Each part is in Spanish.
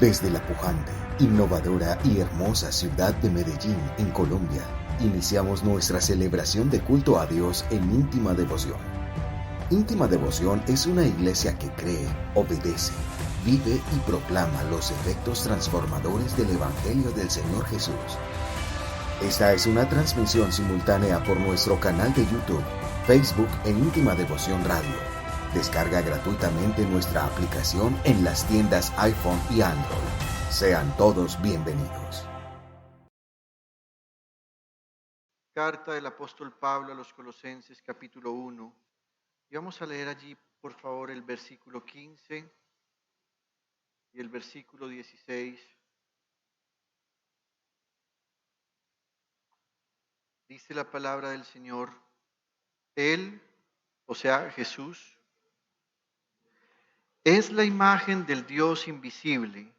Desde la pujante, innovadora y hermosa ciudad de Medellín, en Colombia, iniciamos nuestra celebración de culto a Dios en íntima devoción. Íntima Devoción es una iglesia que cree, obedece, vive y proclama los efectos transformadores del Evangelio del Señor Jesús. Esta es una transmisión simultánea por nuestro canal de YouTube, Facebook e Íntima Devoción Radio. Descarga gratuitamente nuestra aplicación en las tiendas iPhone y Android. Sean todos bienvenidos. Carta del apóstol Pablo a los Colosenses, capítulo 1. Y vamos a leer allí, por favor, el versículo 15 y el versículo 16. Dice la palabra del Señor: Él, o sea, Jesús, es la imagen del Dios invisible,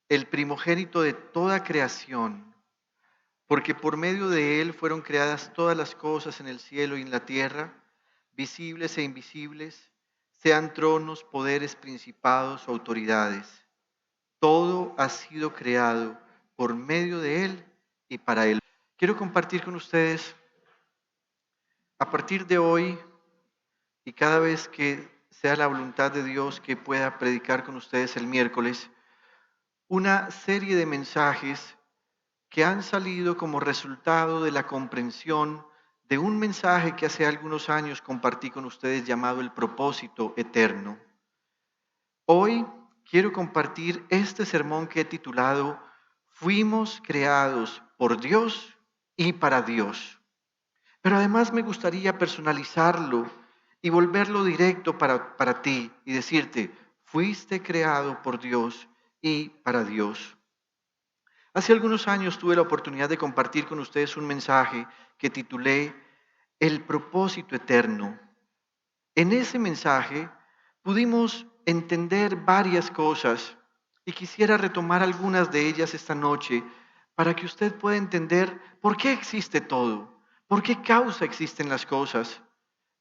el primogénito de toda creación, porque por medio de Él fueron creadas todas las cosas en el cielo y en la tierra, visibles e invisibles, sean tronos, poderes, principados o autoridades. Todo ha sido creado por medio de Él y para Él. Quiero compartir con ustedes, a partir de hoy y cada vez que sea la voluntad de Dios que pueda predicar con ustedes el miércoles, una serie de mensajes que han salido como resultado de la comprensión de un mensaje que hace algunos años compartí con ustedes llamado el propósito eterno. Hoy quiero compartir este sermón que he titulado Fuimos creados por Dios y para Dios. Pero además me gustaría personalizarlo y volverlo directo para ti y decirte, fuiste creado por Dios y para Dios. Hace algunos años tuve la oportunidad de compartir con ustedes un mensaje que titulé El propósito eterno. En ese mensaje pudimos entender varias cosas y quisiera retomar algunas de ellas esta noche para que usted pueda entender por qué existe todo, por qué causa existen las cosas.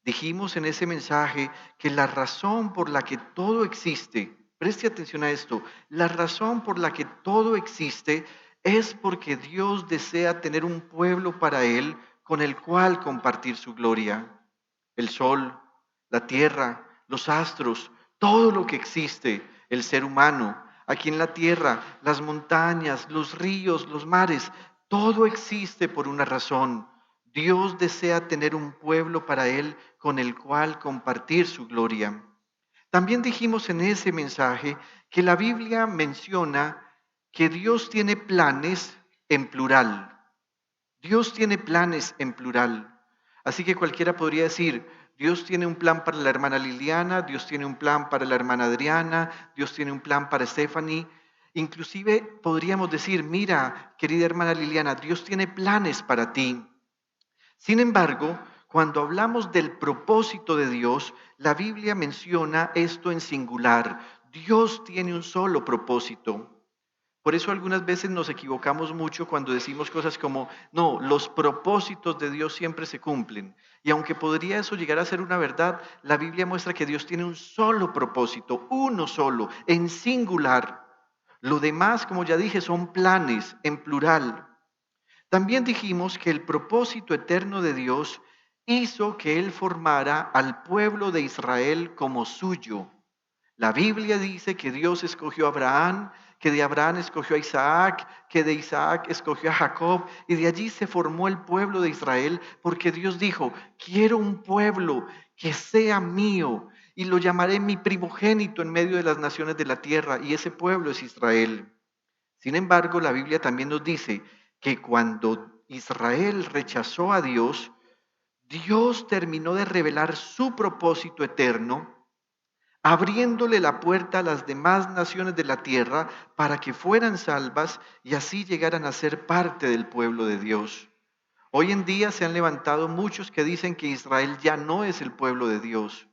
Dijimos en ese mensaje que la razón por la que todo existe, preste atención a esto, la razón por la que todo existe es porque Dios desea tener un pueblo para Él con el cual compartir su gloria. El sol, la tierra, los astros, todo lo que existe, el ser humano, aquí en la tierra, las montañas, los ríos, los mares, todo existe por una razón. Dios desea tener un pueblo para Él con el cual compartir su gloria. También dijimos en ese mensaje que la Biblia menciona que Dios tiene planes en plural. Dios tiene planes en plural. Así que cualquiera podría decir, Dios tiene un plan para la hermana Liliana, Dios tiene un plan para la hermana Adriana, Dios tiene un plan para Stephanie. Inclusive podríamos decir, mira, querida hermana Liliana, Dios tiene planes para ti. Sin embargo, cuando hablamos del propósito de Dios, la Biblia menciona esto en singular. Dios tiene un solo propósito. Por eso algunas veces nos equivocamos mucho cuando decimos cosas como, no, los propósitos de Dios siempre se cumplen. Y aunque podría eso llegar a ser una verdad, la Biblia muestra que Dios tiene un solo propósito, uno solo, en singular. Lo demás, como ya dije, son planes en plural. También dijimos que el propósito eterno de Dios hizo que Él formara al pueblo de Israel como suyo. La Biblia dice que Dios escogió a Abraham, que de Abraham escogió a Isaac, que de Isaac escogió a Jacob, y de allí se formó el pueblo de Israel, porque Dios dijo, quiero un pueblo que sea mío, y lo llamaré mi primogénito en medio de las naciones de la tierra, y ese pueblo es Israel. Sin embargo, la Biblia también nos dice que cuando Israel rechazó a Dios, Dios terminó de revelar su propósito eterno, abriéndole la puerta a las demás naciones de la tierra para que fueran salvas y así llegaran a ser parte del pueblo de Dios. Hoy en día se han levantado muchos que dicen que Israel ya no es el pueblo de Dios.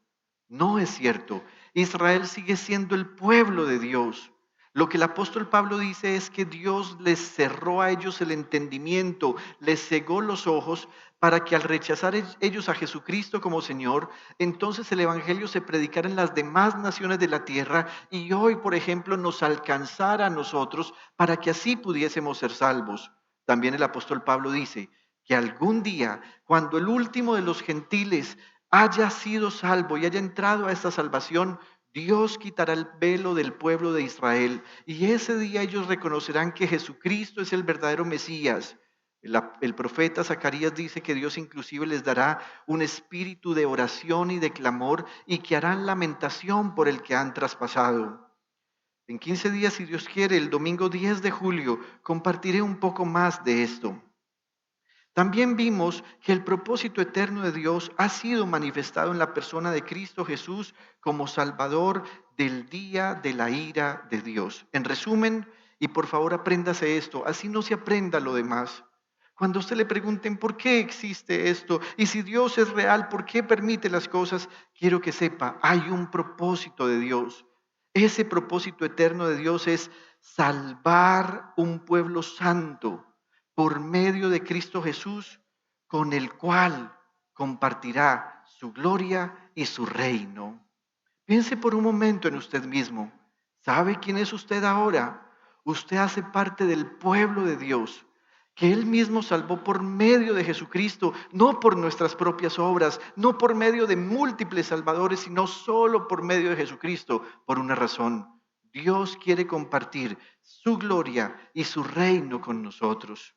No es cierto. Israel sigue siendo el pueblo de Dios. Lo que el apóstol Pablo dice es que Dios les cerró a ellos el entendimiento, les cegó los ojos para que al rechazar ellos a Jesucristo como Señor, entonces el Evangelio se predicara en las demás naciones de la tierra y hoy, por ejemplo, nos alcanzara a nosotros para que así pudiésemos ser salvos. También el apóstol Pablo dice que algún día, cuando el último de los gentiles haya sido salvo y haya entrado a esta salvación, Dios quitará el velo del pueblo de Israel y ese día ellos reconocerán que Jesucristo es el verdadero Mesías. El profeta Zacarías dice que Dios inclusive les dará un espíritu de oración y de clamor y que harán lamentación por el que han traspasado. En 15 días, si Dios quiere, el domingo 10 de julio, compartiré un poco más de esto. También vimos que el propósito eterno de Dios ha sido manifestado en la persona de Cristo Jesús como Salvador del día de la ira de Dios. En resumen, y por favor apréndase esto, así no se aprenda lo demás. Cuando a usted le pregunten por qué existe esto y si Dios es real, por qué permite las cosas, quiero que sepa, hay un propósito de Dios. Ese propósito eterno de Dios es salvar un pueblo santo por medio de Cristo Jesús, con el cual compartirá su gloria y su reino. Piense por un momento en usted mismo. ¿Sabe quién es usted ahora? Usted hace parte del pueblo de Dios, que Él mismo salvó por medio de Jesucristo, no por nuestras propias obras, no por medio de múltiples salvadores, sino solo por medio de Jesucristo, por una razón. Dios quiere compartir su gloria y su reino con nosotros.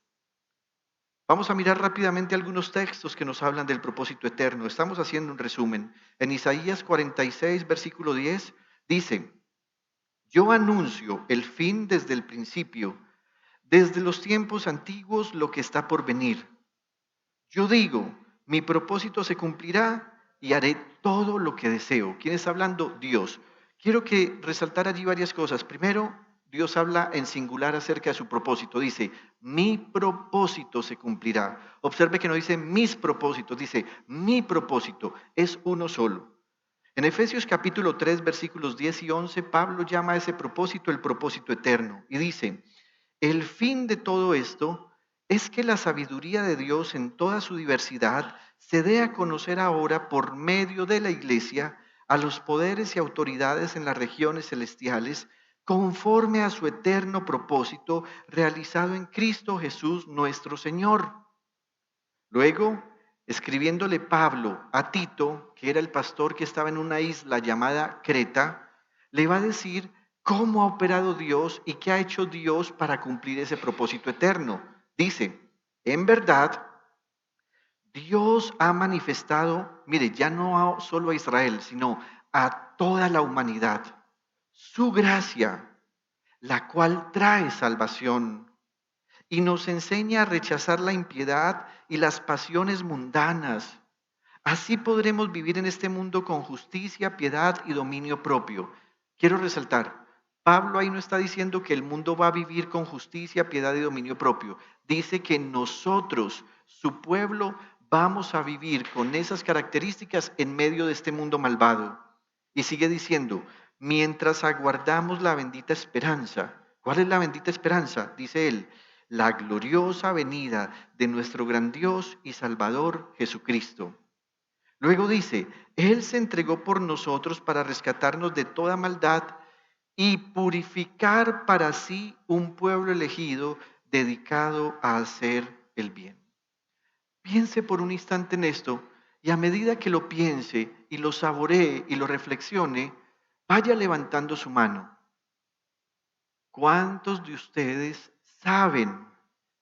Vamos a mirar rápidamente algunos textos que nos hablan del propósito eterno. Estamos haciendo un resumen. En Isaías 46, versículo 10, dice: yo anuncio el fin desde el principio, desde los tiempos antiguos lo que está por venir. Yo digo, mi propósito se cumplirá y haré todo lo que deseo. ¿Quién está hablando? Dios. Quiero que resaltar allí varias cosas. Primero, Dios habla en singular acerca de su propósito. Dice, mi propósito se cumplirá. Observe que no dice mis propósitos, dice mi propósito. Es uno solo. En Efesios capítulo 3, versículos 10 y 11, Pablo llama a ese propósito el propósito eterno. Y dice, el fin de todo esto es que la sabiduría de Dios en toda su diversidad se dé a conocer ahora por medio de la iglesia a los poderes y autoridades en las regiones celestiales, conforme a su eterno propósito realizado en Cristo Jesús nuestro Señor. Luego, escribiéndole Pablo a Tito, que era el pastor que estaba en una isla llamada Creta, le va a decir cómo ha operado Dios y qué ha hecho Dios para cumplir ese propósito eterno. Dice, en verdad, Dios ha manifestado, mire, ya no solo a Israel, sino a toda la humanidad, su gracia, la cual trae salvación y nos enseña a rechazar la impiedad y las pasiones mundanas. Así podremos vivir en este mundo con justicia, piedad y dominio propio. Quiero resaltar, Pablo ahí no está diciendo que el mundo va a vivir con justicia, piedad y dominio propio. Dice que nosotros, su pueblo, vamos a vivir con esas características en medio de este mundo malvado. Y sigue diciendo, mientras aguardamos la bendita esperanza. ¿Cuál es la bendita esperanza? Dice él, la gloriosa venida de nuestro gran Dios y Salvador Jesucristo. Luego dice, Él se entregó por nosotros para rescatarnos de toda maldad y purificar para sí un pueblo elegido dedicado a hacer el bien. Piense por un instante en esto y a medida que lo piense y lo saboree y lo reflexione, vaya levantando su mano. ¿Cuántos de ustedes saben,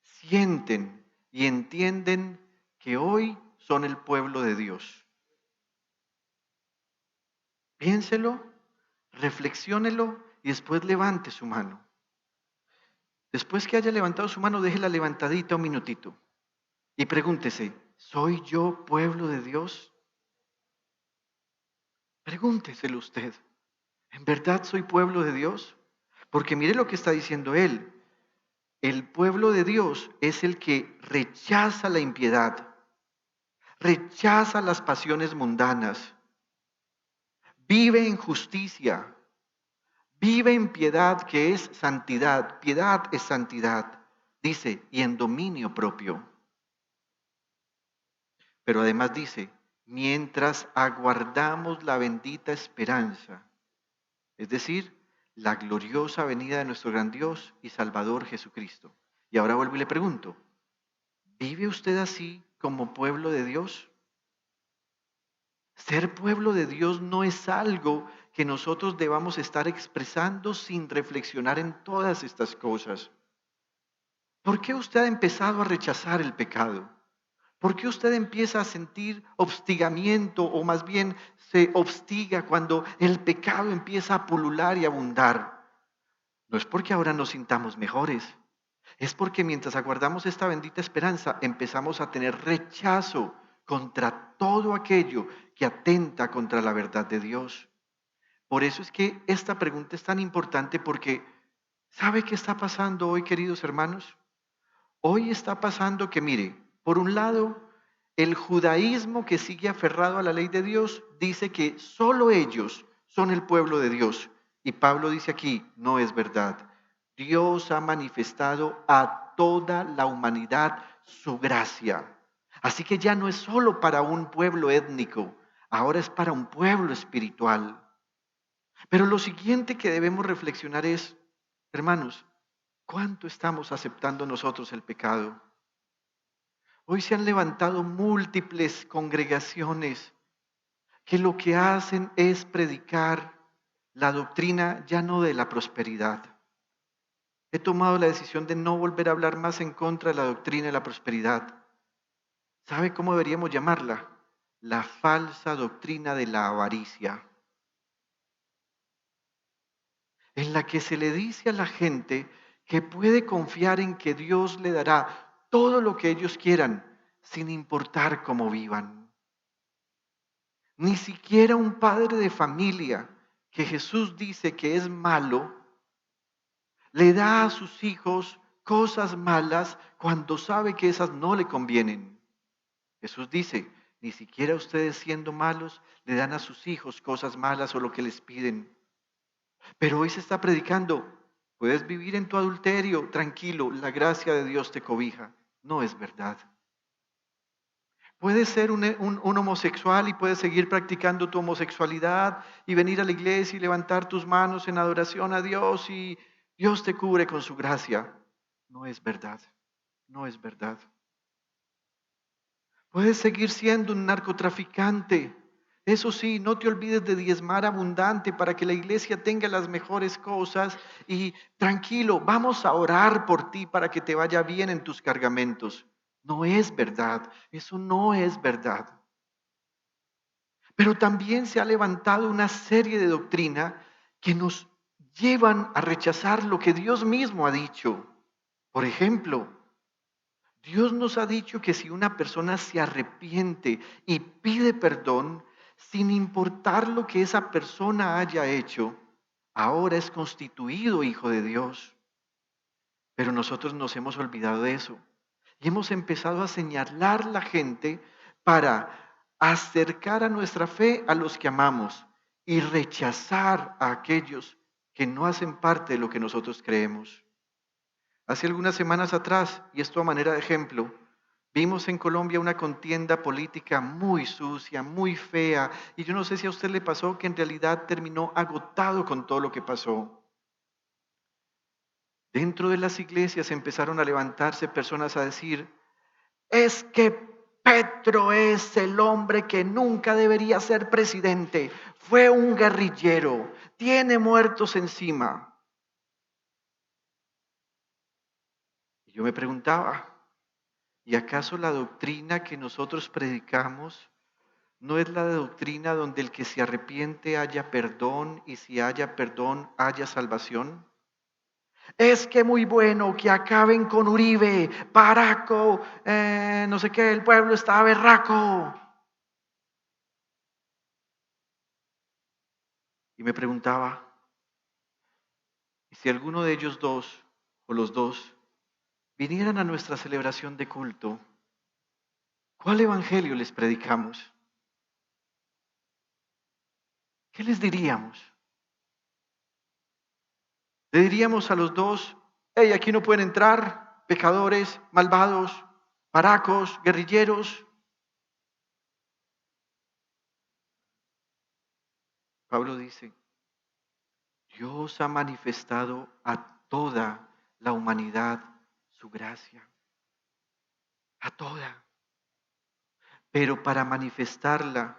sienten y entienden que hoy son el pueblo de Dios? Piénselo, reflexiónelo y después levante su mano. Después que haya levantado su mano, déjela levantadita un minutito y pregúntese, ¿soy yo pueblo de Dios? Pregúnteselo usted, ¿en verdad soy pueblo de Dios? Porque mire lo que está diciendo él. El pueblo de Dios es el que rechaza la impiedad, rechaza las pasiones mundanas, vive en justicia, vive en piedad que es santidad, piedad es santidad, dice, y en dominio propio. Pero además dice, mientras aguardamos la bendita esperanza, es decir, la gloriosa venida de nuestro gran Dios y Salvador Jesucristo. Y ahora vuelvo y le pregunto, ¿vive usted así como pueblo de Dios? Ser pueblo de Dios no es algo que nosotros debamos estar expresando sin reflexionar en todas estas cosas. ¿Por qué usted ha empezado a rechazar el pecado? ¿Por qué usted empieza a sentir obstigamiento o más bien se obstiga cuando el pecado empieza a pulular y abundar? No es porque ahora nos sintamos mejores, es porque mientras aguardamos esta bendita esperanza empezamos a tener rechazo contra todo aquello que atenta contra la verdad de Dios. Por eso es que esta pregunta es tan importante porque ¿sabe qué está pasando hoy, queridos hermanos? Hoy está pasando que, mire, por un lado, el judaísmo que sigue aferrado a la ley de Dios dice que solo ellos son el pueblo de Dios. Y Pablo dice aquí, no es verdad. Dios ha manifestado a toda la humanidad su gracia. Así que ya no es solo para un pueblo étnico, ahora es para un pueblo espiritual. Pero lo siguiente que debemos reflexionar es, hermanos, ¿cuánto estamos aceptando nosotros el pecado? Hoy se han levantado múltiples congregaciones que lo que hacen es predicar la doctrina ya no de la prosperidad. He tomado la decisión de no volver a hablar más en contra de la doctrina de la prosperidad. ¿Sabe cómo deberíamos llamarla? La falsa doctrina de la avaricia, en la que se le dice a la gente que puede confiar en que Dios le dará todo lo que ellos quieran, sin importar cómo vivan. Ni siquiera un padre de familia que Jesús dice que es malo, le da a sus hijos cosas malas cuando sabe que esas no le convienen. Jesús dice, ni siquiera ustedes siendo malos le dan a sus hijos cosas malas o lo que les piden. Pero hoy se está predicando, puedes vivir en tu adulterio, tranquilo, la gracia de Dios te cobija. No es verdad. Puedes ser un homosexual y puedes seguir practicando tu homosexualidad y venir a la iglesia y levantar tus manos en adoración a Dios y Dios te cubre con su gracia. No es verdad, no es verdad. Puedes seguir siendo un narcotraficante. Eso sí, no te olvides de diezmar abundante para que la iglesia tenga las mejores cosas y tranquilo, vamos a orar por ti para que te vaya bien en tus cargamentos. No es verdad, eso no es verdad. Pero también se ha levantado una serie de doctrina que nos llevan a rechazar lo que Dios mismo ha dicho. Por ejemplo, Dios nos ha dicho que si una persona se arrepiente y pide perdón, sin importar lo que esa persona haya hecho, ahora es constituido hijo de Dios. Pero nosotros nos hemos olvidado de eso y hemos empezado a señalar la gente para acercar a nuestra fe a los que amamos y rechazar a aquellos que no hacen parte de lo que nosotros creemos. Hace algunas semanas atrás, y esto a manera de ejemplo, vimos en Colombia una contienda política muy sucia, muy fea, y yo no sé si a usted le pasó que en realidad terminó agotado con todo lo que pasó. Dentro de las iglesias empezaron a levantarse personas a decir, es que Petro es el hombre que nunca debería ser presidente, fue un guerrillero, tiene muertos encima. Y yo me preguntaba, ¿y acaso la doctrina que nosotros predicamos no es la doctrina donde el que se arrepiente haya perdón y si haya perdón haya salvación? Es que muy bueno que acaben con Uribe, Paraco, no sé qué, el pueblo está berraco. Y me preguntaba, ¿y si alguno de ellos dos o los dos vinieran a nuestra celebración de culto, cuál evangelio les predicamos? ¿Qué les diríamos? Le diríamos a los dos, hey, aquí no pueden entrar pecadores, malvados, paracos, guerrilleros. Pablo dice, Dios ha manifestado a toda la humanidad su gracia, a toda. Pero para manifestarla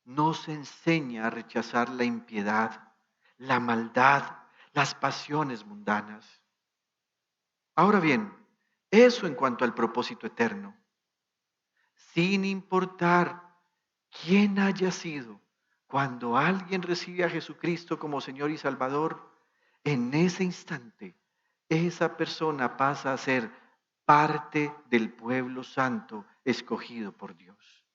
nos enseña a rechazar la impiedad, la maldad, las pasiones mundanas. Ahora bien, eso en cuanto al propósito eterno. Sin importar quién haya sido, cuando alguien recibe a Jesucristo como Señor y Salvador, en ese instante esa persona pasa a ser parte del pueblo santo escogido por Dios.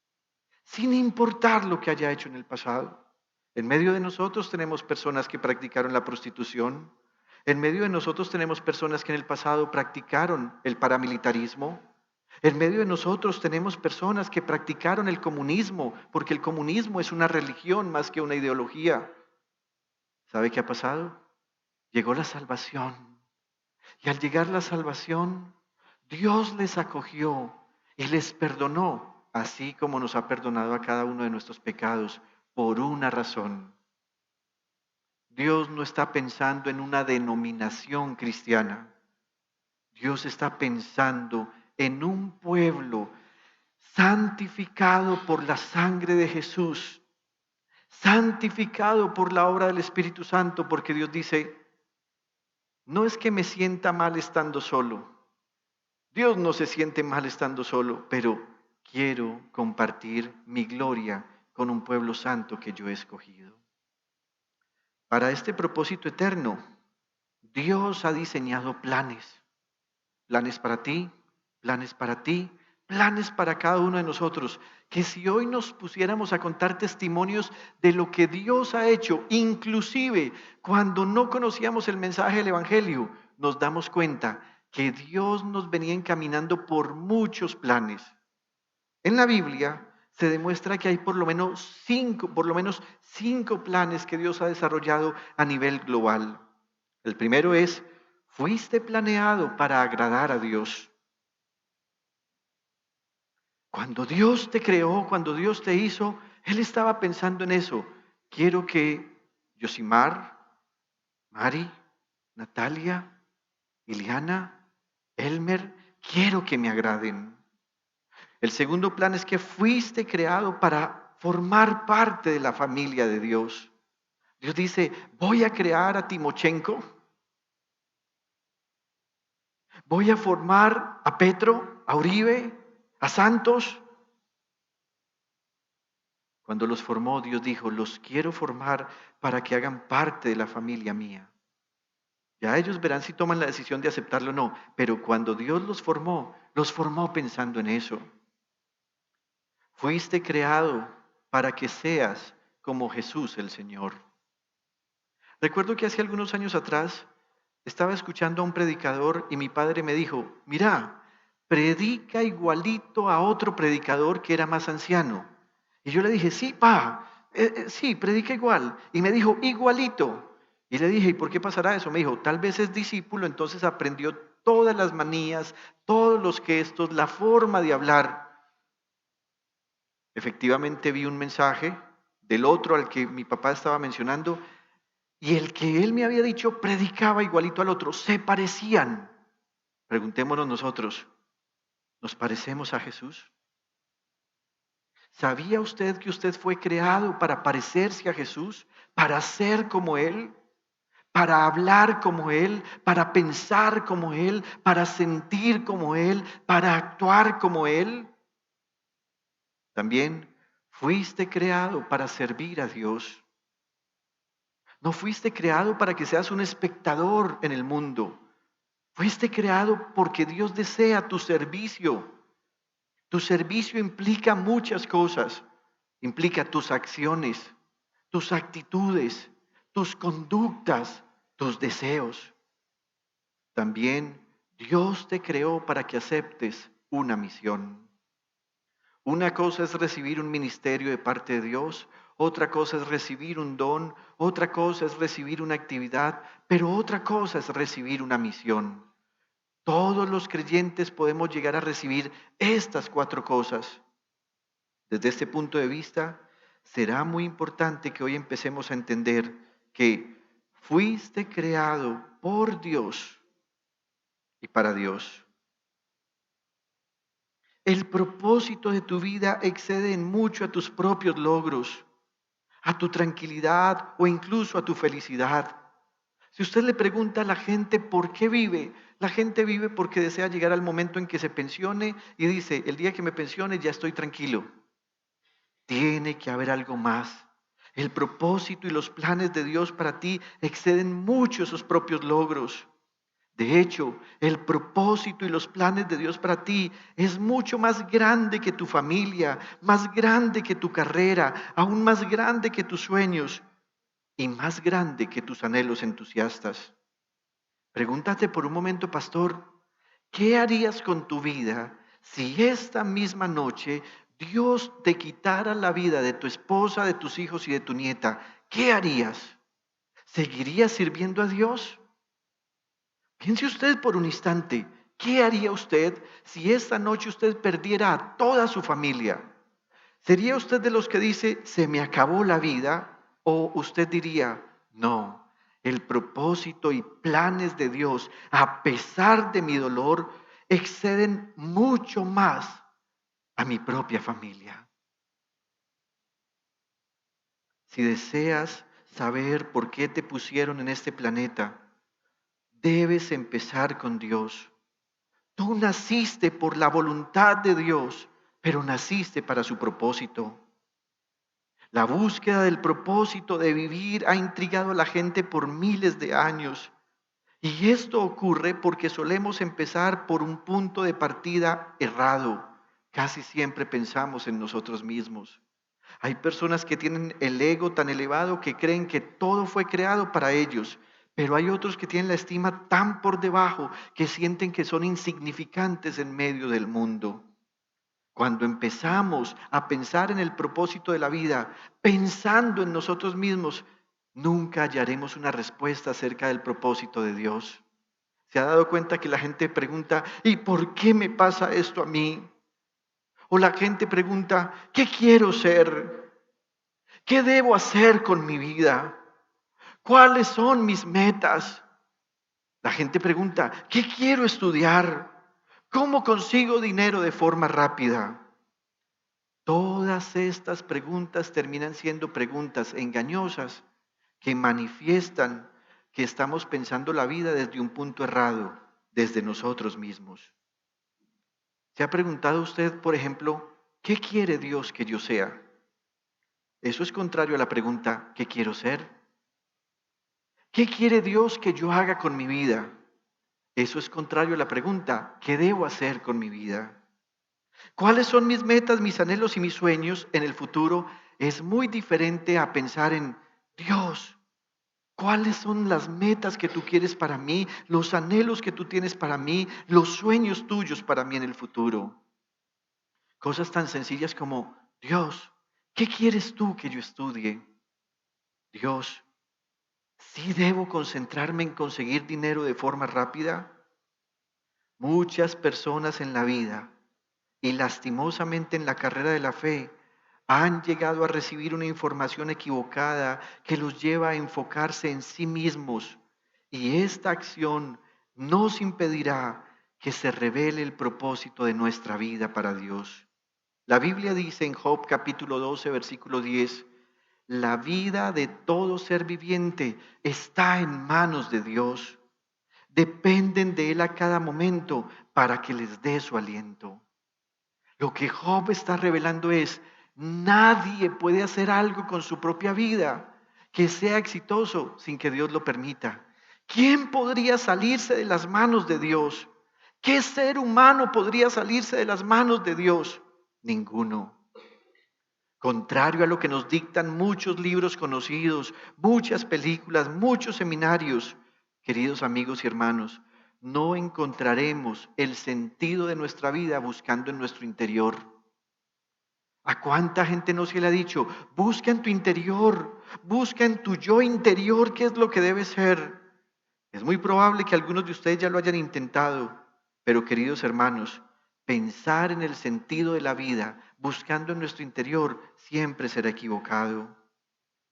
Sin importar lo que haya hecho en el pasado. En medio de nosotros tenemos personas que practicaron la prostitución. En medio de nosotros tenemos personas que en el pasado practicaron el paramilitarismo. En medio de nosotros tenemos personas que practicaron el comunismo, porque el comunismo es una religión más que una ideología. ¿Sabe qué ha pasado? Llegó la salvación. Y al llegar la salvación, Dios les acogió y les perdonó, así como nos ha perdonado a cada uno de nuestros pecados, por una razón. Dios no está pensando en una denominación cristiana. Dios está pensando en un pueblo santificado por la sangre de Jesús, santificado por la obra del Espíritu Santo, porque Dios dice, no es que me sienta mal estando solo. Dios no se siente mal estando solo, pero quiero compartir mi gloria con un pueblo santo que yo he escogido. Para este propósito eterno, Dios ha diseñado planes. Planes para ti, planes para ti, planes para cada uno de nosotros. Que si hoy nos pusiéramos a contar testimonios de lo que Dios ha hecho, inclusive cuando no conocíamos el mensaje del Evangelio, nos damos cuenta que Dios nos venía encaminando por muchos planes. En la Biblia se demuestra que hay por lo menos cinco planes que Dios ha desarrollado a nivel global. El primero es, fuiste planeado para agradar a Dios. Cuando Dios te creó, cuando Dios te hizo, Él estaba pensando en eso. Quiero que Yosimar, Mari, Natalia, Iliana, Elmer, quiero que me agraden. El segundo plan es que fuiste creado para formar parte de la familia de Dios. Dios dice, voy a crear a Timochenko, voy a formar a Petro, a Uribe, a Santos. Cuando los formó, Dios dijo, los quiero formar para que hagan parte de la familia mía. Ya ellos verán si toman la decisión de aceptarlo o no, pero cuando Dios los formó pensando en eso. Fuiste creado para que seas como Jesús el Señor. Recuerdo que hace algunos años atrás estaba escuchando a un predicador y mi padre me dijo, mira, predica igualito a otro predicador que era más anciano. Y yo le dije, sí, sí, predica igual. Y me dijo, igualito. Y le dije, ¿y por qué pasará eso? Me dijo, tal vez es discípulo, entonces aprendió todas las manías, todos los gestos, la forma de hablar. Efectivamente vi un mensaje del otro al que mi papá estaba mencionando y el que él me había dicho predicaba igualito al otro, se parecían. Preguntémonos nosotros, ¿nos parecemos a Jesús? ¿Sabía usted que usted fue creado para parecerse a Jesús, para ser como Él, para hablar como Él, para pensar como Él, para sentir como Él, para actuar como Él? También fuiste creado para servir a Dios. No fuiste creado para que seas un espectador en el mundo. Fuiste creado porque Dios desea tu servicio. Tu servicio implica muchas cosas. Implica tus acciones, tus actitudes, tus conductas, tus deseos. También Dios te creó para que aceptes una misión. Una cosa es recibir un ministerio de parte de Dios, otra cosa es recibir un don, otra cosa es recibir una actividad, pero otra cosa es recibir una misión. Todos los creyentes podemos llegar a recibir estas cuatro cosas. Desde este punto de vista, será muy importante que hoy empecemos a entender que fuiste creado por Dios y para Dios. El propósito de tu vida excede en mucho a tus propios logros, a tu tranquilidad o incluso a tu felicidad. Si usted le pregunta a la gente por qué vive, la gente vive porque desea llegar al momento en que se pensione y dice, el día que me pensione ya estoy tranquilo. Tiene que haber algo más. El propósito y los planes de Dios para ti exceden mucho esos propios logros. De hecho, el propósito y los planes de Dios para ti es mucho más grande que tu familia, más grande que tu carrera, aún más grande que tus sueños y más grande que tus anhelos entusiastas. Pregúntate por un momento, pastor, ¿qué harías con tu vida si esta misma noche Dios te quitara la vida de tu esposa, de tus hijos y de tu nieta? ¿Qué harías? ¿Seguirías sirviendo a Dios? Piense usted por un instante, ¿qué haría usted si esta noche usted perdiera a toda su familia? ¿Sería usted de los que dice, se me acabó la vida? ¿O usted diría, no, el propósito y planes de Dios, a pesar de mi dolor, exceden mucho más a mi propia familia? Si deseas saber por qué te pusieron en este planeta, debes empezar con Dios. Tú naciste por la voluntad de Dios, pero naciste para su propósito. La búsqueda del propósito de vivir ha intrigado a la gente por miles de años. Y esto ocurre porque solemos empezar por un punto de partida errado. Casi siempre pensamos en nosotros mismos. Hay personas que tienen el ego tan elevado que creen que todo fue creado para ellos, pero hay otros que tienen la estima tan por debajo que sienten que son insignificantes en medio del mundo. Cuando empezamos a pensar en el propósito de la vida, pensando en nosotros mismos, nunca hallaremos una respuesta acerca del propósito de Dios. ¿Se ha dado cuenta que la gente pregunta, ¿y por qué me pasa esto a mí? O la gente pregunta, ¿qué quiero ser? ¿Qué debo hacer con mi vida? ¿Cuáles son mis metas? La gente pregunta, ¿qué quiero estudiar? ¿Cómo consigo dinero de forma rápida? Todas estas preguntas terminan siendo preguntas engañosas que manifiestan que estamos pensando la vida desde un punto errado, desde nosotros mismos. ¿Se ha preguntado usted, por ejemplo, qué quiere Dios que yo sea? Eso es contrario a la pregunta, ¿qué quiero ser? ¿Qué quiere Dios que yo haga con mi vida? Eso es contrario a la pregunta, ¿qué debo hacer con mi vida? ¿Cuáles son mis metas, mis anhelos y mis sueños en el futuro? Es muy diferente a pensar en Dios. ¿Cuáles son las metas que tú quieres para mí? Los anhelos que tú tienes para mí, los sueños tuyos para mí en el futuro. Cosas tan sencillas como, Dios, ¿qué quieres tú que yo estudie? Dios, ¿sí debo concentrarme en conseguir dinero de forma rápida? Muchas personas en la vida y lastimosamente en la carrera de la fe han llegado a recibir una información equivocada que los lleva a enfocarse en sí mismos, y esta acción nos impedirá que se revele el propósito de nuestra vida para Dios. La Biblia dice en Job capítulo 12 versículo 10, la vida de todo ser viviente está en manos de Dios. Dependen de Él a cada momento para que les dé su aliento. Lo que Job está revelando es, nadie puede hacer algo con su propia vida que sea exitoso sin que Dios lo permita. ¿Quién podría salirse de las manos de Dios? ¿Qué ser humano podría salirse de las manos de Dios? Ninguno. Contrario a lo que nos dictan muchos libros conocidos, muchas películas, muchos seminarios, queridos amigos y hermanos, no encontraremos el sentido de nuestra vida buscando en nuestro interior. ¿A cuánta gente no se le ha dicho, busca en tu interior, busca en tu yo interior qué es lo que debe ser? Es muy probable que algunos de ustedes ya lo hayan intentado, pero queridos hermanos, Pensar en el sentido de la vida, buscando en nuestro interior, siempre será equivocado.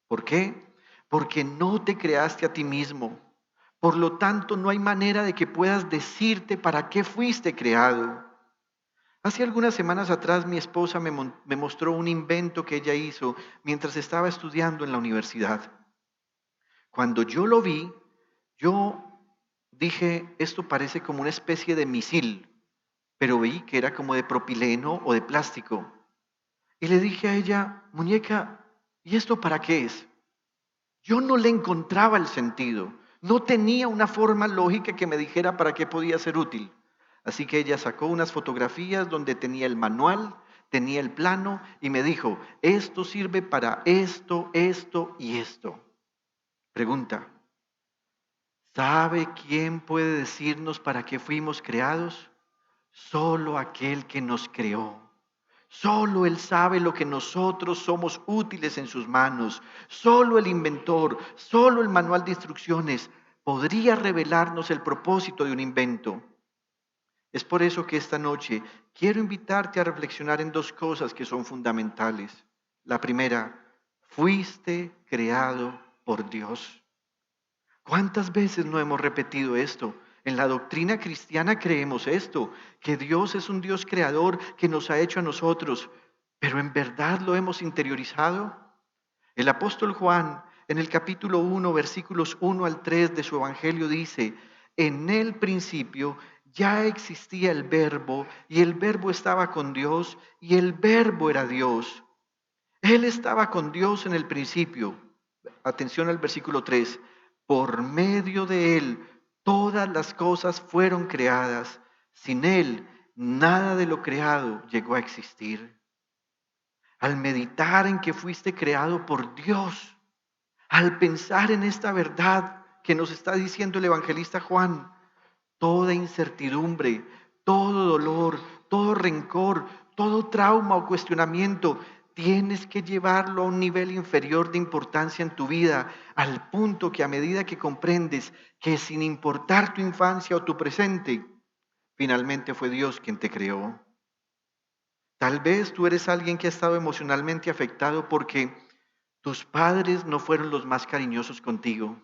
¿Por qué? Porque no te creaste a ti mismo. Por lo tanto, no hay manera de que puedas decirte para qué fuiste creado. Hace algunas semanas atrás mi esposa me mostró un invento que ella hizo mientras estaba estudiando en la universidad. Cuando yo lo vi, yo dije, esto parece como una especie de misil, pero vi que era como de propileno o de plástico. Y le dije a ella, muñeca, ¿y esto para qué es? Yo no le encontraba el sentido, no tenía una forma lógica que me dijera para qué podía ser útil. Así que ella sacó unas fotografías donde tenía el manual, tenía el plano y me dijo, esto sirve para esto, esto y esto. Pregunta, ¿sabe quién puede decirnos para qué fuimos creados? Solo aquel que nos creó. Solo Él sabe lo que nosotros somos útiles en sus manos. Solo el inventor, solo el manual de instrucciones podría revelarnos el propósito de un invento. Es por eso que esta noche quiero invitarte a reflexionar en dos cosas que son fundamentales. La primera, fuiste creado por Dios. ¿Cuántas veces no hemos repetido esto? En la doctrina cristiana creemos esto, que Dios es un Dios creador que nos ha hecho a nosotros, pero ¿en verdad lo hemos interiorizado? El apóstol Juan, en el capítulo 1, versículos 1 al 3 de su evangelio dice, en el principio ya existía el verbo y el verbo estaba con Dios y el verbo era Dios. Él estaba con Dios en el principio. Atención al versículo 3. Por medio de Él todas las cosas fueron creadas. Sin Él nada de lo creado llegó a existir. Al meditar en que fuiste creado por Dios, al pensar en esta verdad que nos está diciendo el evangelista Juan, toda incertidumbre, todo dolor, todo rencor, todo trauma o cuestionamiento, tienes que llevarlo a un nivel inferior de importancia en tu vida, al punto que a medida que comprendes que sin importar tu infancia o tu presente, finalmente fue Dios quien te creó. Tal vez tú eres alguien que ha estado emocionalmente afectado porque tus padres no fueron los más cariñosos contigo.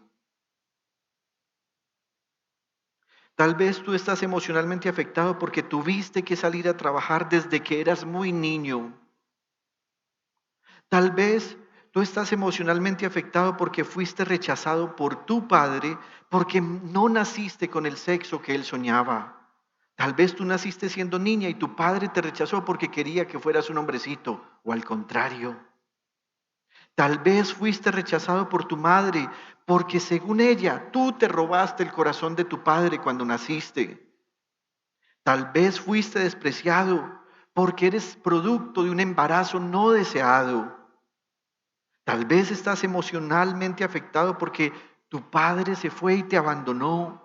Tal vez tú estás emocionalmente afectado porque tuviste que salir a trabajar desde que eras muy niño. Tal vez tú estás emocionalmente afectado porque fuiste rechazado por tu padre porque no naciste con el sexo que él soñaba. Tal vez tú naciste siendo niña y tu padre te rechazó porque quería que fueras un hombrecito o al contrario. Tal vez fuiste rechazado por tu madre porque según ella tú te robaste el corazón de tu padre cuando naciste. Tal vez fuiste despreciado porque eres producto de un embarazo no deseado. Tal vez estás emocionalmente afectado porque tu padre se fue y te abandonó.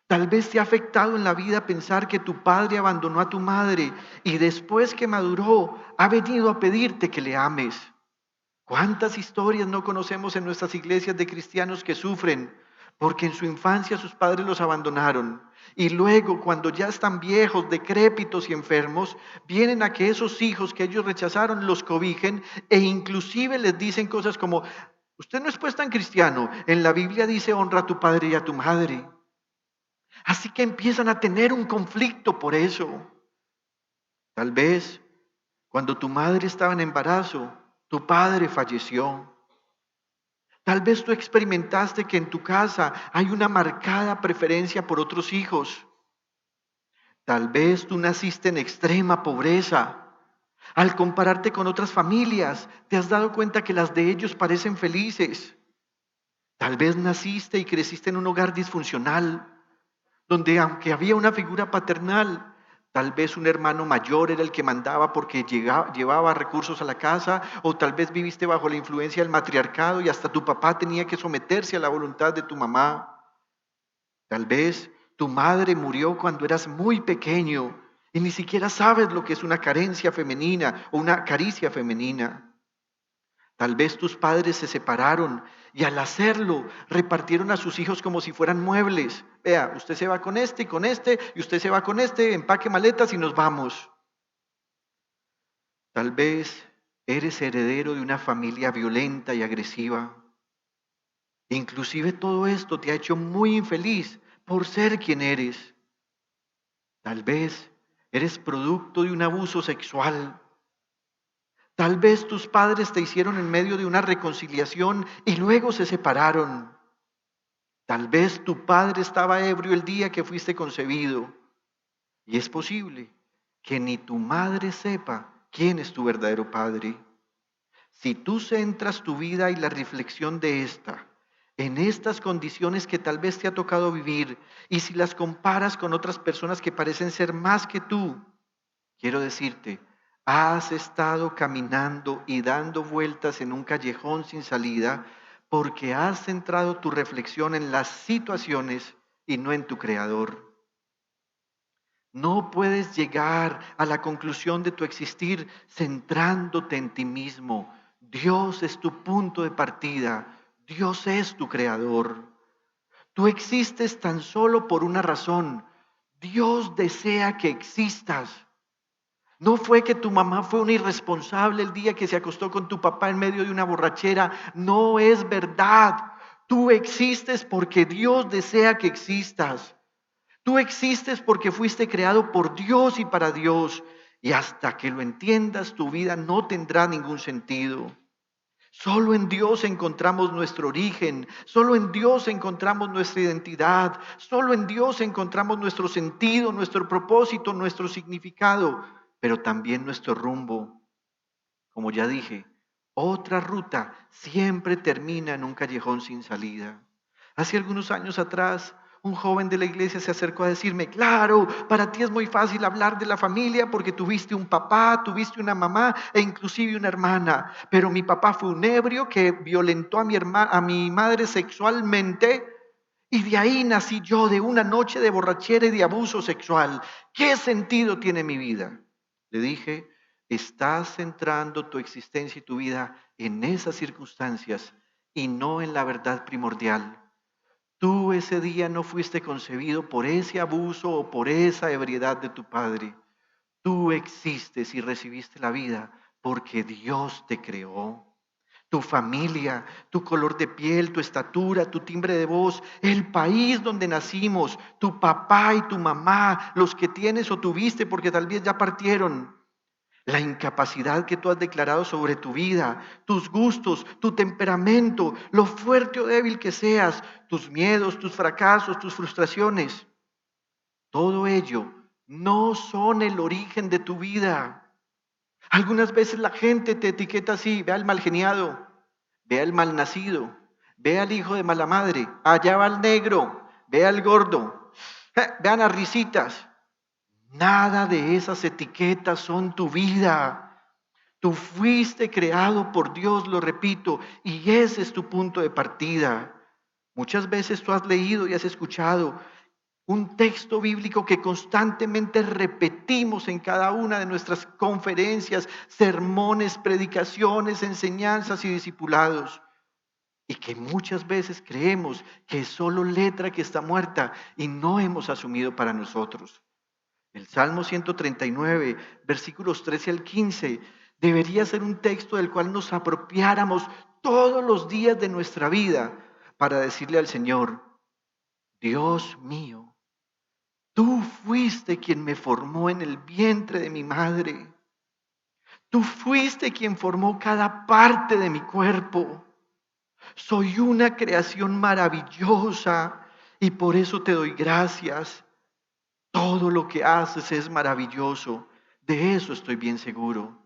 Tal vez te ha afectado en la vida pensar que tu padre abandonó a tu madre y después que maduró ha venido a pedirte que le ames. ¿Cuántas historias no conocemos en nuestras iglesias de cristianos que sufren porque en su infancia sus padres los abandonaron y luego cuando ya están viejos, decrépitos y enfermos, vienen a que esos hijos que ellos rechazaron los cobijen e inclusive les dicen cosas como, usted no es pues tan cristiano, en la Biblia dice honra a tu padre y a tu madre. Así que empiezan a tener un conflicto por eso. Tal vez cuando tu madre estaba en embarazo, tu padre falleció. Tal vez tú experimentaste que en tu casa hay una marcada preferencia por otros hijos. Tal vez tú naciste en extrema pobreza. Al compararte con otras familias, te has dado cuenta que las de ellos parecen felices. Tal vez naciste y creciste en un hogar disfuncional, donde aunque había una figura paternal, tal vez un hermano mayor era el que mandaba porque llevaba recursos a la casa, o tal vez viviste bajo la influencia del matriarcado y hasta tu papá tenía que someterse a la voluntad de tu mamá. Tal vez tu madre murió cuando eras muy pequeño y ni siquiera sabes lo que es una carencia femenina o una caricia femenina. Tal vez tus padres se separaron Y al hacerlo, repartieron a sus hijos como si fueran muebles. Vea, usted se va con este, y usted se va con este, empaque maletas y nos vamos. Tal vez eres heredero de una familia violenta y agresiva. Inclusive todo esto te ha hecho muy infeliz por ser quien eres. Tal vez eres producto de un abuso sexual. Tal vez tus padres te hicieron en medio de una reconciliación y luego se separaron. Tal vez tu padre estaba ebrio el día que fuiste concebido. Y es posible que ni tu madre sepa quién es tu verdadero padre. Si tú centras tu vida y la reflexión de esta en estas condiciones que tal vez te ha tocado vivir, y si las comparas con otras personas que parecen ser más que tú, quiero decirte, has estado caminando y dando vueltas en un callejón sin salida porque has centrado tu reflexión en las situaciones y no en tu Creador. No puedes llegar a la conclusión de tu existir centrándote en ti mismo. Dios es tu punto de partida. Dios es tu creador. Tú existes tan solo por una razón. Dios desea que existas. No fue que tu mamá fue una irresponsable el día que se acostó con tu papá en medio de una borrachera. No es verdad. Tú existes porque Dios desea que existas. Tú existes porque fuiste creado por Dios y para Dios. Y hasta que lo entiendas, tu vida no tendrá ningún sentido. Solo en Dios encontramos nuestro origen, solo en Dios encontramos nuestra identidad, solo en Dios encontramos nuestro sentido, nuestro propósito, nuestro significado, pero también nuestro rumbo. Como ya dije, otra ruta siempre termina en un callejón sin salida. Hace algunos años atrás, un joven de la iglesia se acercó a decirme, claro, para ti es muy fácil hablar de la familia porque tuviste un papá, tuviste una mamá e inclusive una hermana, pero mi papá fue un ebrio que violentó a mi madre sexualmente y de ahí nací yo, de una noche de borrachera y de abuso sexual. ¿Qué sentido tiene mi vida? Le dije, estás centrando tu existencia y tu vida en esas circunstancias y no en la verdad primordial. Tú ese día no fuiste concebido por ese abuso o por esa ebriedad de tu padre. Tú existes y recibiste la vida porque Dios te creó. Tu familia, tu color de piel, tu estatura, tu timbre de voz, el país donde nacimos, tu papá y tu mamá, los que tienes o tuviste porque tal vez ya partieron. La incapacidad que tú has declarado sobre tu vida, tus gustos, tu temperamento, lo fuerte o débil que seas, tus miedos, tus fracasos, tus frustraciones, todo ello no son el origen de tu vida. Algunas veces la gente te etiqueta así, ve al mal geniado, ve al mal nacido, ve al hijo de mala madre, allá va el negro, ve al gordo, vean las risitas. Nada de esas etiquetas son tu vida. Tú fuiste creado por Dios, lo repito, y ese es tu punto de partida. Muchas veces tú has leído y has escuchado un texto bíblico que constantemente repetimos en cada una de nuestras conferencias, sermones, predicaciones, enseñanzas y discipulados. Y que muchas veces creemos que es solo letra que está muerta y no hemos asumido para nosotros. El Salmo 139, versículos 13 al 15, debería ser un texto del cual nos apropiáramos todos los días de nuestra vida para decirle al Señor, Dios mío, tú fuiste quien me formó en el vientre de mi madre. Tú fuiste quien formó cada parte de mi cuerpo. Soy una creación maravillosa y por eso te doy gracias. Todo lo que haces es maravilloso. De eso estoy bien seguro.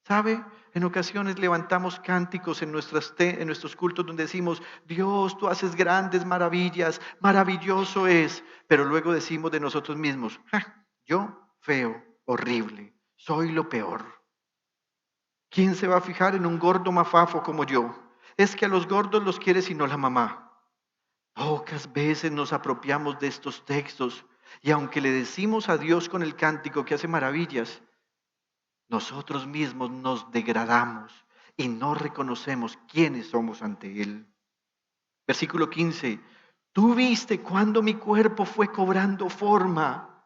¿Sabe? En ocasiones levantamos cánticos en nuestros cultos donde decimos, Dios, tú haces grandes maravillas, maravilloso es. Pero luego decimos de nosotros mismos, "Ja, yo feo, horrible, soy lo peor. ¿Quién se va a fijar en un gordo mafafo como yo? Es que a los gordos los quiere sino la mamá. Pocas veces nos apropiamos de estos textos y aunque le decimos a Dios con el cántico que hace maravillas, nosotros mismos nos degradamos y no reconocemos quiénes somos ante Él. Versículo 15. Tú viste cuando mi cuerpo fue cobrando forma.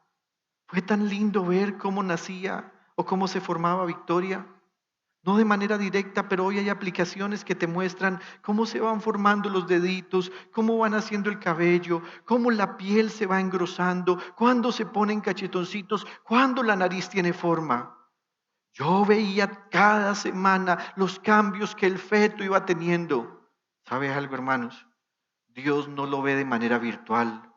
Fue tan lindo ver cómo nacía o cómo se formaba Victoria. No de manera directa, pero hoy hay aplicaciones que te muestran cómo se van formando los deditos, cómo van haciendo el cabello, cómo la piel se va engrosando, cuándo se ponen cachetoncitos, cuándo la nariz tiene forma. Yo veía cada semana los cambios que el feto iba teniendo. ¿Sabe algo, hermanos? Dios no lo ve de manera virtual.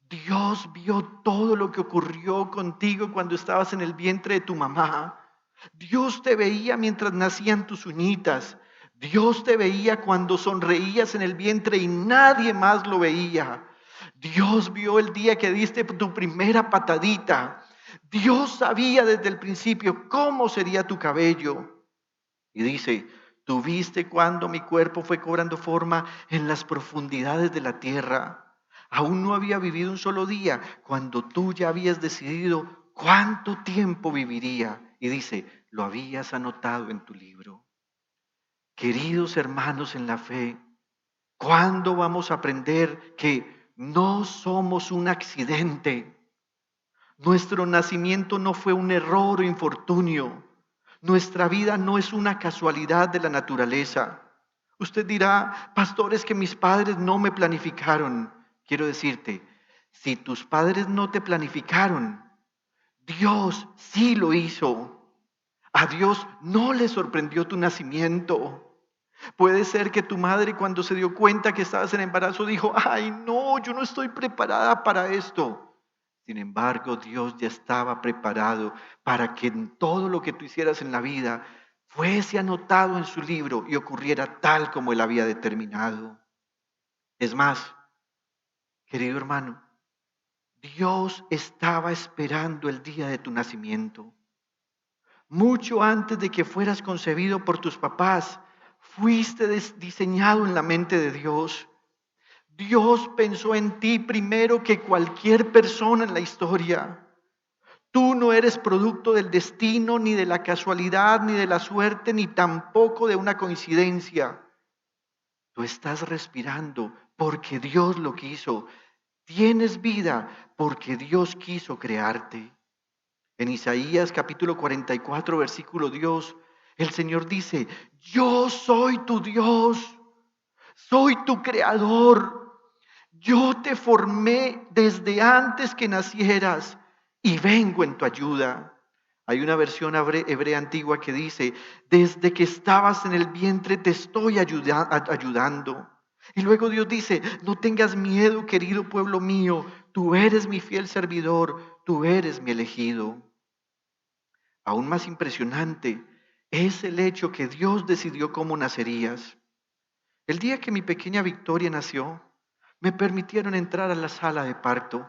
Dios vio todo lo que ocurrió contigo cuando estabas en el vientre de tu mamá. Dios te veía mientras nacían tus uñitas. Dios te veía cuando sonreías en el vientre y nadie más lo veía. Dios vio el día que diste tu primera patadita. Dios sabía desde el principio cómo sería tu cabello. Y dice, tú viste cuando mi cuerpo fue cobrando forma en las profundidades de la tierra. Aún no había vivido un solo día cuando tú ya habías decidido cuánto tiempo viviría. Y dice, lo habías anotado en tu libro. Queridos hermanos en la fe, ¿cuándo vamos a aprender que no somos un accidente? Nuestro nacimiento no fue un error o infortunio. Nuestra vida no es una casualidad de la naturaleza. Usted dirá, pastor, es que mis padres no me planificaron. Quiero decirte, si tus padres no te planificaron, Dios sí lo hizo. A Dios no le sorprendió tu nacimiento. Puede ser que tu madre, cuando se dio cuenta que estabas en embarazo, dijo, ay no, yo no estoy preparada para esto. Sin embargo, Dios ya estaba preparado para que en todo lo que tú hicieras en la vida fuese anotado en su libro y ocurriera tal como Él había determinado. Es más, querido hermano, Dios estaba esperando el día de tu nacimiento. Mucho antes de que fueras concebido por tus papás, fuiste diseñado en la mente de Dios. Dios pensó en ti primero que cualquier persona en la historia. Tú no eres producto del destino, ni de la casualidad, ni de la suerte, ni tampoco de una coincidencia. Tú estás respirando porque Dios lo quiso. Tienes vida porque Dios quiso crearte. En Isaías capítulo 44, versículo Dios, el Señor dice, yo soy tu Dios, soy tu creador. Yo te formé desde antes que nacieras y vengo en tu ayuda. Hay una versión hebrea antigua que dice, desde que estabas en el vientre te estoy ayudando. Y luego Dios dice, no tengas miedo, querido pueblo mío, tú eres mi fiel servidor, tú eres mi elegido. Aún más impresionante es el hecho que Dios decidió cómo nacerías. El día que mi pequeña Victoria nació, me permitieron entrar a la sala de parto.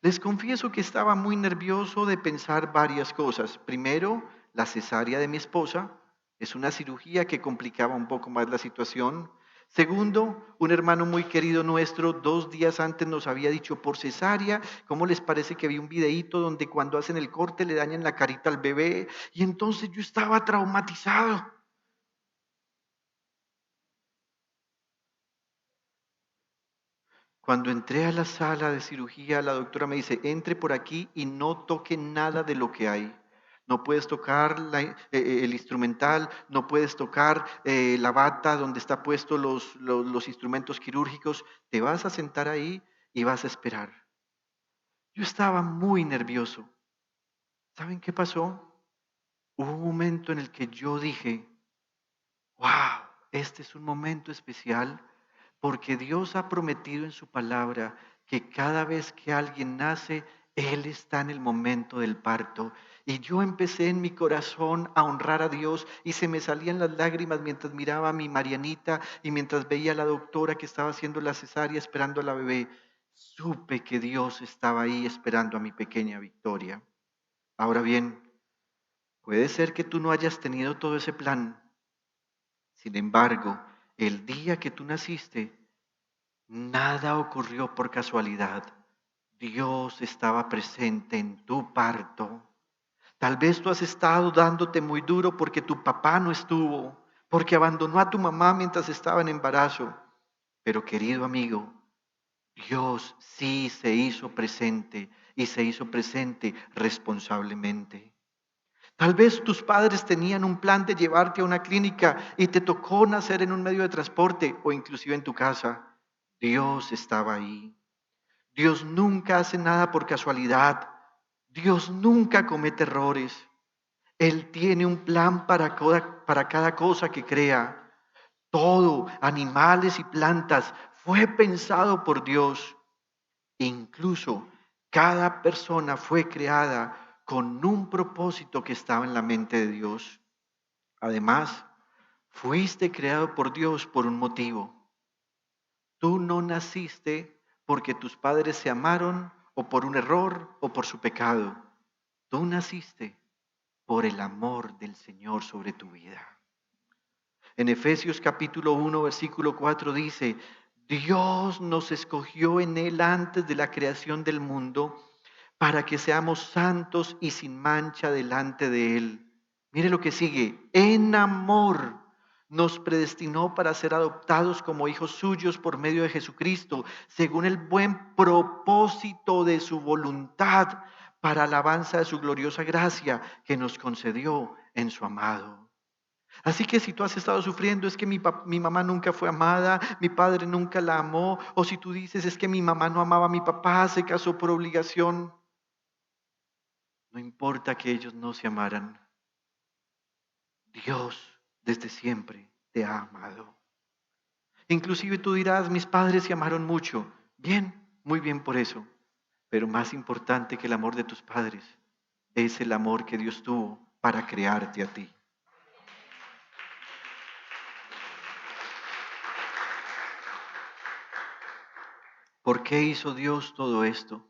Les confieso que estaba muy nervioso de pensar varias cosas. Primero, la cesárea de mi esposa. Es una cirugía que complicaba un poco más la situación. Segundo, un hermano muy querido nuestro 2 días antes nos había dicho por cesárea. ¿Cómo les parece que vi un videíto donde cuando hacen el corte le dañan la carita al bebé? Y entonces yo estaba traumatizado. Cuando entré a la sala de cirugía, la doctora me dice, entre por aquí y no toque nada de lo que hay. No puedes tocar el instrumental, no puedes tocar la bata donde está puesto los instrumentos quirúrgicos. Te vas a sentar ahí y vas a esperar. Yo estaba muy nervioso. ¿Saben qué pasó? Hubo un momento en el que yo dije, wow, este es un momento especial porque Dios ha prometido en su palabra que cada vez que alguien nace, Él está en el momento del parto. Y yo empecé en mi corazón a honrar a Dios y se me salían las lágrimas mientras miraba a mi Marianita y mientras veía a la doctora que estaba haciendo la cesárea esperando a la bebé. Supe que Dios estaba ahí esperando a mi pequeña Victoria. Ahora bien, puede ser que tú no hayas tenido todo ese plan. Sin embargo, el día que tú naciste, nada ocurrió por casualidad. Dios estaba presente en tu parto. Tal vez tú has estado dándote muy duro porque tu papá no estuvo, porque abandonó a tu mamá mientras estaba en embarazo. Pero querido amigo, Dios sí se hizo presente y se hizo presente responsablemente. Tal vez tus padres tenían un plan de llevarte a una clínica y te tocó nacer en un medio de transporte o inclusive en tu casa. Dios estaba ahí. Dios nunca hace nada por casualidad. Dios nunca comete errores. Él tiene un plan para cada cosa que crea. Todo, animales y plantas, fue pensado por Dios. Incluso cada persona fue creada con un propósito que estaba en la mente de Dios. Además, fuiste creado por Dios por un motivo. Tú no naciste porque tus padres se amaron o por un error o por su pecado. Tú naciste por el amor del Señor sobre tu vida. En Efesios capítulo 1, versículo 4 dice, Dios nos escogió en Él antes de la creación del mundo para que seamos santos y sin mancha delante de Él. Mire lo que sigue, en amor nos predestinó para ser adoptados como hijos suyos por medio de Jesucristo, según el buen propósito de su voluntad, para alabanza de su gloriosa gracia que nos concedió en su amado. Así que si tú has estado sufriendo, es que mi mamá nunca fue amada, mi padre nunca la amó, o si tú dices, es que mi mamá no amaba a mi papá, se casó por obligación, no importa que ellos no se amaran, Dios desde siempre te ha amado. Inclusive tú dirás, mis padres se amaron mucho. Bien, muy bien por eso. Pero más importante que el amor de tus padres es el amor que Dios tuvo para crearte a ti. ¿Por qué hizo Dios todo esto?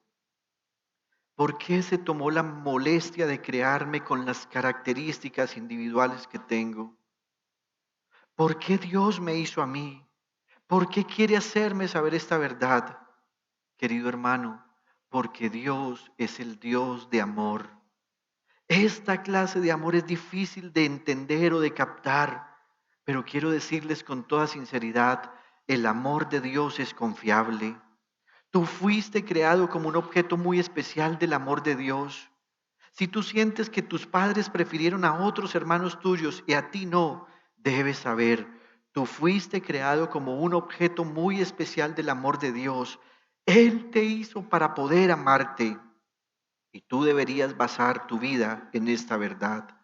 ¿Por qué se tomó la molestia de crearme con las características individuales que tengo? ¿Por qué Dios me hizo a mí? ¿Por qué quiere hacerme saber esta verdad? Querido hermano, porque Dios es el Dios de amor. Esta clase de amor es difícil de entender o de captar, pero quiero decirles con toda sinceridad, el amor de Dios es confiable. Tú fuiste creado como un objeto muy especial del amor de Dios. Si tú sientes que tus padres prefirieron a otros hermanos tuyos y a ti no, debes saber, tú fuiste creado como un objeto muy especial del amor de Dios. Él te hizo para poder amarte y tú deberías basar tu vida en esta verdad.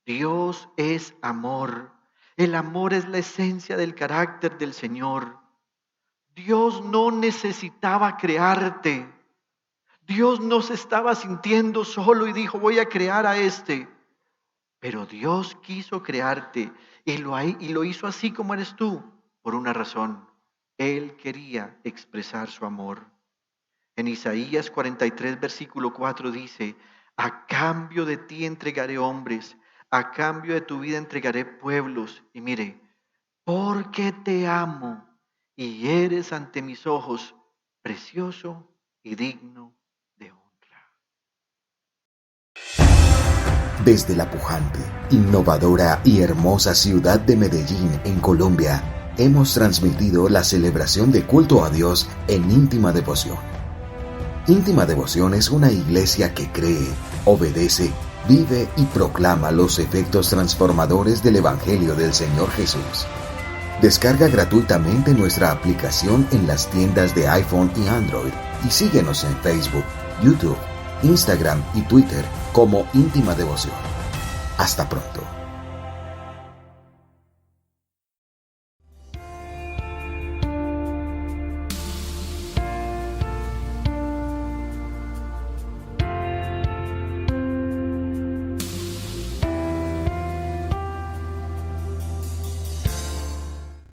Dios es amor. El amor es la esencia del carácter del Señor. Dios no necesitaba crearte. Dios no se estaba sintiendo solo y dijo, voy a crear a este. Pero Dios quiso crearte y lo hizo así como eres tú, por una razón. Él quería expresar su amor. En Isaías 43, versículo 4 dice, a cambio de ti entregaré hombres, a cambio de tu vida entregaré pueblos. Y mire, porque te amo y eres ante mis ojos precioso y digno de honra. Desde la pujante, innovadora y hermosa ciudad de Medellín, en Colombia, hemos transmitido la celebración de culto a Dios en íntima devoción. Íntima Devoción es una iglesia que cree, obedece, vive y proclama los efectos transformadores del Evangelio del Señor Jesús. Descarga gratuitamente nuestra aplicación en las tiendas de iPhone y Android y síguenos en Facebook, YouTube, Instagram y Twitter como Íntima Devoción. Hasta pronto.